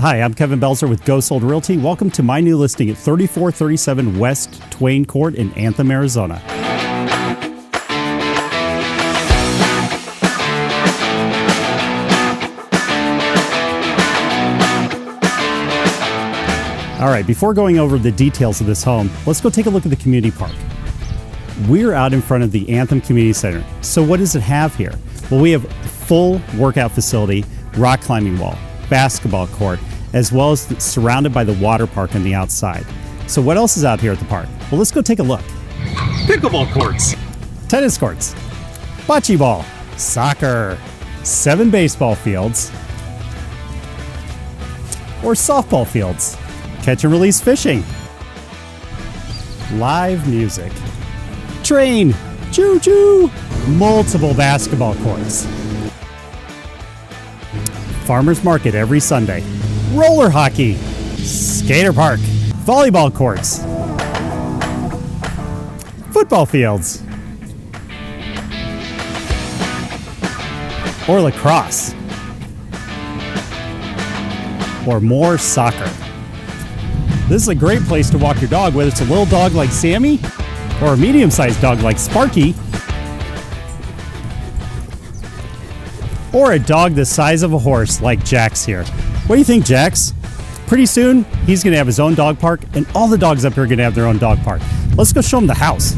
Hi, I'm Kevin Belzer with Sold Realty. Welcome to my new listing at 3437 West Twain Court in Anthem, Arizona. All right, before going over the details of this home, let's go take a look at the community park. We're out in front of the Anthem Community Center. So what does it have here? Well, we have a full workout facility, rock climbing wall, basketball court, as well as surrounded by the water park on the outside. So what else is out here at the park? Well, let's go take a look. Pickleball courts, tennis courts, bocce ball, soccer, 7 baseball fields, or softball fields, catch and release fishing, live music, train, choo-choo, multiple basketball courts, farmers market every Sunday, roller hockey, skater park, volleyball courts, football fields, or lacrosse, or more soccer. This is a great place to walk your dog, whether it's a little dog like Sammy or a medium-sized dog like Sparky, or a dog the size of a horse like Jax here. What do you think, Jax? Pretty soon, he's going to have his own dog park, and all the dogs up here are going to have their own dog park. Let's go show him the house.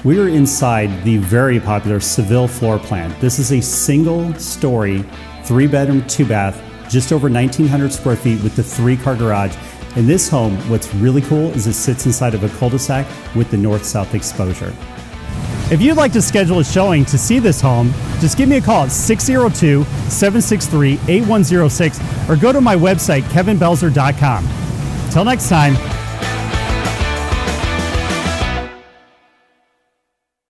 We are inside the very popular Seville floor plan. This is a single-story, 3-bedroom, 2-bath, just over 1,900 square feet with the 3-car garage. In this home, what's really cool is it sits inside of a cul-de-sac with the north-south exposure. If you'd like to schedule a showing to see this home, just give me a call at 602-763-8106 or go to my website, kevinbelzer.com. Till next time.